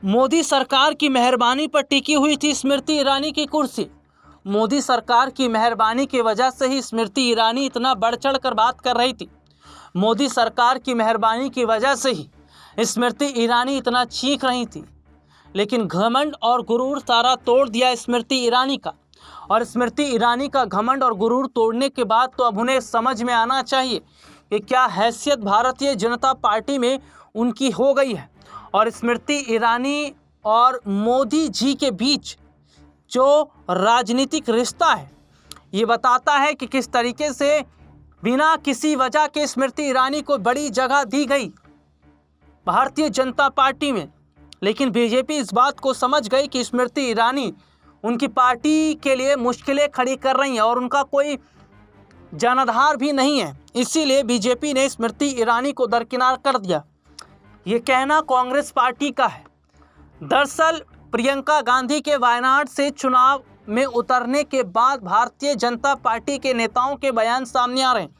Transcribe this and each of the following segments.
मोदी सरकार की मेहरबानी पर टिकी हुई थी स्मृति ईरानी की कुर्सी। मोदी सरकार की मेहरबानी की वजह से ही स्मृति ईरानी इतना बढ़ चढ़ कर बात कर रही थी। मोदी सरकार की मेहरबानी की वजह से ही स्मृति ईरानी इतना चीख रही थी। लेकिन घमंड और गुरूर सारा तोड़ दिया स्मृति ईरानी का। और स्मृति ईरानी का घमंड और गुरूर तोड़ने के बाद तो अब उन्हें समझ में आना चाहिए कि क्या हैसियत भारतीय जनता पार्टी में उनकी हो गई है। और स्मृति ईरानी और मोदी जी के बीच जो राजनीतिक रिश्ता है ये बताता है कि किस तरीके से बिना किसी वजह के स्मृति ईरानी को बड़ी जगह दी गई भारतीय जनता पार्टी में। लेकिन बीजेपी इस बात को समझ गई कि स्मृति ईरानी उनकी पार्टी के लिए मुश्किलें खड़ी कर रही हैं और उनका कोई जनाधार भी नहीं है। इसीलिए बीजेपी ने स्मृति ईरानी को दरकिनार कर दिया। ये कहना कांग्रेस पार्टी का है। दरअसल प्रियंका गांधी के वायनाड से चुनाव में उतरने के बाद भारतीय जनता पार्टी के नेताओं के बयान सामने आ रहे हैं।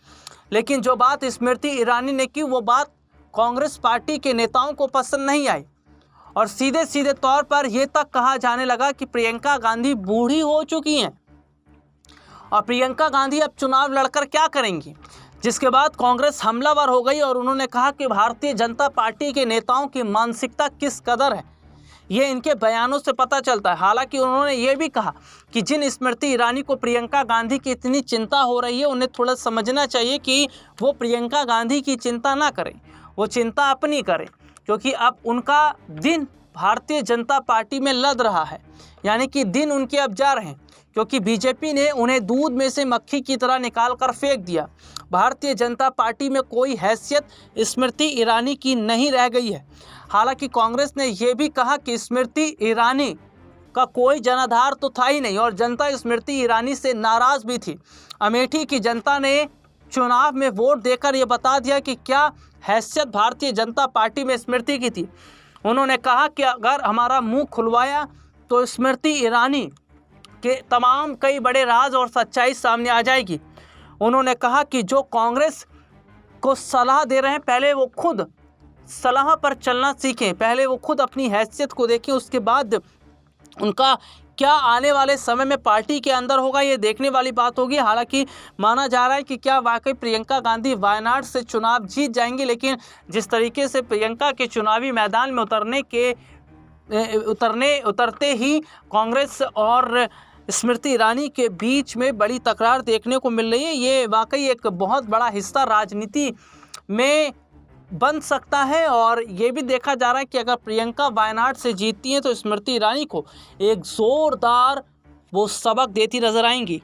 लेकिन जो बात स्मृति ईरानी ने की वो बात कांग्रेस पार्टी के नेताओं को पसंद नहीं आई। और सीधे सीधे तौर पर यह तक कहा जाने लगा कि प्रियंका गांधी बूढ़ी हो चुकी हैं और प्रियंका गांधी अब चुनाव लड़कर क्या करेंगी। जिसके बाद कांग्रेस हमलावर हो गई और उन्होंने कहा कि भारतीय जनता पार्टी के नेताओं की मानसिकता किस कदर है ये इनके बयानों से पता चलता है। हालांकि उन्होंने ये भी कहा कि जिन स्मृति ईरानी को प्रियंका गांधी की इतनी चिंता हो रही है उन्हें थोड़ा समझना चाहिए कि वो प्रियंका गांधी की चिंता ना करें, वो चिंता अपनी करें। क्योंकि अब उनका दिन भारतीय जनता पार्टी में लद रहा है, यानी कि दिन उनके अब जा रहे हैं। क्योंकि बीजेपी ने उन्हें दूध में से मक्खी की तरह निकाल कर फेंक दिया। भारतीय जनता पार्टी में कोई हैसियत स्मृति ईरानी की नहीं रह गई है। हालांकि कांग्रेस ने यह भी कहा कि स्मृति ईरानी का कोई जनाधार तो था ही नहीं और जनता स्मृति ईरानी से नाराज़ भी थी। अमेठी की जनता ने चुनाव में वोट देकर ये बता दिया कि क्या हैसियत भारतीय जनता पार्टी में स्मृति की थी। उन्होंने कहा कि अगर हमारा मुंह खुलवाया तो स्मृति ईरानी के तमाम कई बड़े राज और सच्चाई सामने आ जाएगी। उन्होंने कहा कि जो कांग्रेस को सलाह दे रहे हैं पहले वो खुद सलाह पर चलना सीखें, पहले वो खुद अपनी हैसियत को देखें, उसके बाद उनका क्या आने वाले समय में पार्टी के अंदर होगा ये देखने वाली बात होगी। हालांकि माना जा रहा है कि क्या वाकई प्रियंका गांधी वायनाड से चुनाव जीत जाएंगी। लेकिन जिस तरीके से प्रियंका के चुनावी मैदान में उतरते ही कांग्रेस और स्मृति ईरानी के बीच में बड़ी तकरार देखने को मिल रही है। ये वाकई एक बहुत बड़ा हिस्सा राजनीति में बन सकता है। और ये भी देखा जा रहा है कि अगर प्रियंका वायनाड से जीतती हैं तो स्मृति ईरानी को एक ज़ोरदार वो सबक देती नजर आएंगी।